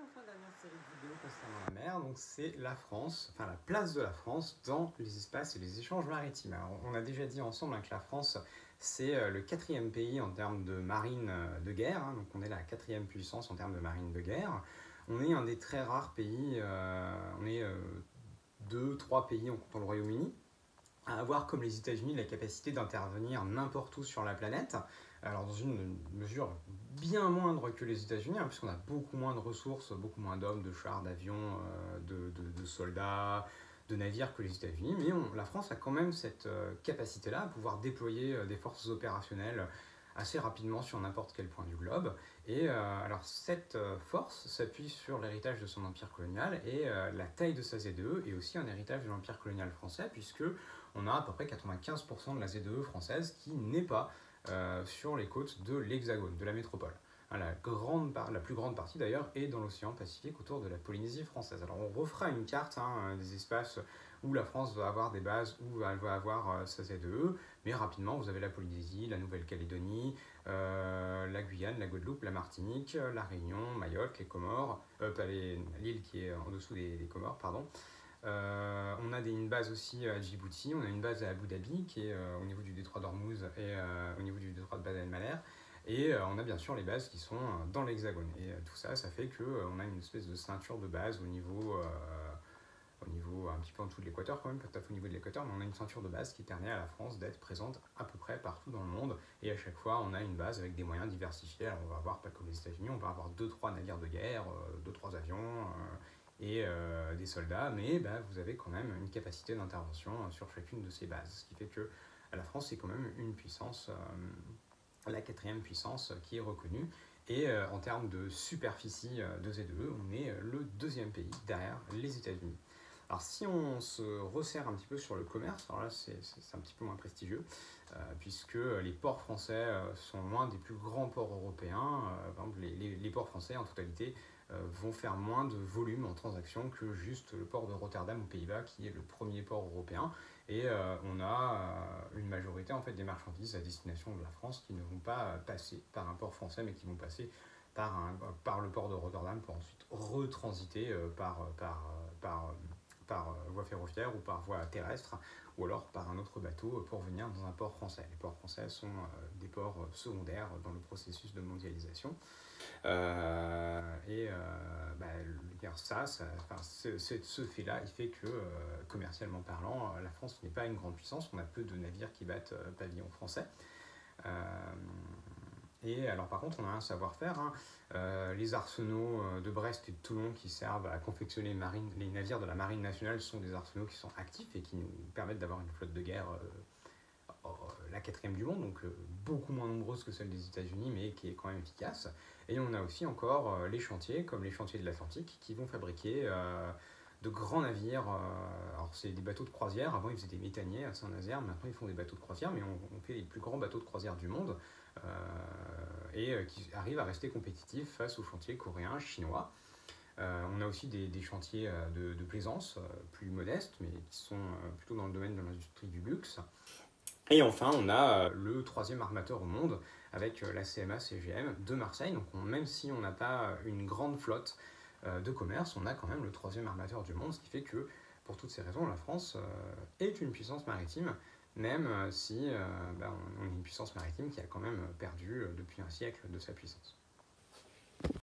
enfin dernière série de vidéos concernant la mer, donc c'est la France, enfin la place de la France dans les espaces et les échanges maritimes. Alors, on a déjà dit ensemble que la France c'est le quatrième pays en termes de marine de guerre, donc on est la quatrième puissance en termes de marine de guerre. On est un des très rares pays, on est deux, trois pays en comptant le Royaume-Uni, à avoir comme les États-Unis la capacité d'intervenir n'importe où sur la planète, alors dans une mesure bien moindre que les États-Unis, puisqu'on a beaucoup moins de ressources, beaucoup moins d'hommes, de chars, d'avions, de soldats, de navires que les États-Unis, mais la France a quand même cette capacité-là à pouvoir déployer des forces opérationnelles assez rapidement sur n'importe quel point du globe. Et alors cette force s'appuie sur l'héritage de son empire colonial et la taille de sa ZEE est aussi un héritage de l'empire colonial français, puisque on a à peu près 95% de la ZEE française qui n'est pas sur les côtes de l'Hexagone, de la métropole. La plus grande partie d'ailleurs est dans l'océan Pacifique autour de la Polynésie française. Alors on refera une carte des espaces où la France va avoir des bases, où elle va avoir sa ZEE, mais rapidement vous avez la Polynésie, la Nouvelle-Calédonie, la Guyane, la Guadeloupe, la Martinique, la Réunion, Mayotte, les Comores, pas l'île qui est en dessous des Comores, pardon. On a une base aussi à Djibouti, on a une base à Abu Dhabi qui est au niveau du détroit d'Ormuz et au niveau du détroit de Bab el-Mandeb. Et on a bien sûr les bases qui sont dans l'Hexagone. Et tout ça, ça fait qu'on a une espèce de ceinture de base au niveau un petit peu en dessous de l'équateur quand même, pas tout à fait au niveau de l'équateur, mais on a une ceinture de base qui permet à la France d'être présente à peu près partout dans le monde. Et à chaque fois, on a une base avec des moyens diversifiés. Alors on va avoir, pas comme les États-Unis, on va avoir 2-3 navires de guerre, 2-3 avions et des soldats, mais vous avez quand même une capacité d'intervention sur chacune de ces bases. Ce qui fait que la France, c'est quand même une puissance, la quatrième puissance qui est reconnue. Et en termes de superficie de ZEE, on est le deuxième pays derrière les États-Unis. Alors si on se resserre un petit peu sur le commerce, alors là c'est un petit peu moins prestigieux, puisque les ports français sont loin des plus grands ports européens. Par exemple, les ports français en totalité vont faire moins de volume en transactions que juste le port de Rotterdam aux Pays-Bas, qui est le premier port européen. Et on a une majorité en fait, des marchandises à destination de la France qui ne vont pas passer par un port français, mais qui vont passer par le port de Rotterdam pour ensuite retransiter par voie ferroviaire ou par voie terrestre, ou alors par un autre bateau pour venir dans un port français. Les ports français sont des ports secondaires dans le processus de mondialisation. Ce fait-là, il fait que, commercialement parlant, la France n'est pas une grande puissance. On a peu de navires qui battent pavillon français. Et alors par contre on a un savoir-faire, les arsenaux de Brest et de Toulon qui servent à confectionner les navires de la marine nationale sont des arsenaux qui sont actifs et qui nous permettent d'avoir une flotte de guerre la quatrième du monde, donc beaucoup moins nombreuse que celle des États-Unis, mais qui est quand même efficace. Et on a aussi encore les chantiers, comme les chantiers de l'Atlantique, qui vont fabriquer de grands navires. Alors c'est des bateaux de croisière, avant ils faisaient des méthaniers à Saint-Nazaire, maintenant ils font des bateaux de croisière, mais on fait les plus grands bateaux de croisière du monde, et qui arrivent à rester compétitifs face aux chantiers coréens, chinois. On a aussi des chantiers de plaisance plus modestes, mais qui sont plutôt dans le domaine de l'industrie du luxe. Et enfin, on a le troisième armateur au monde avec la CMA CGM de Marseille. Donc même si on n'a pas une grande flotte de commerce, on a quand même le troisième armateur du monde, ce qui fait que pour toutes ces raisons, la France est une puissance maritime, même si on est une puissance maritime qui a quand même perdu depuis un siècle de sa puissance.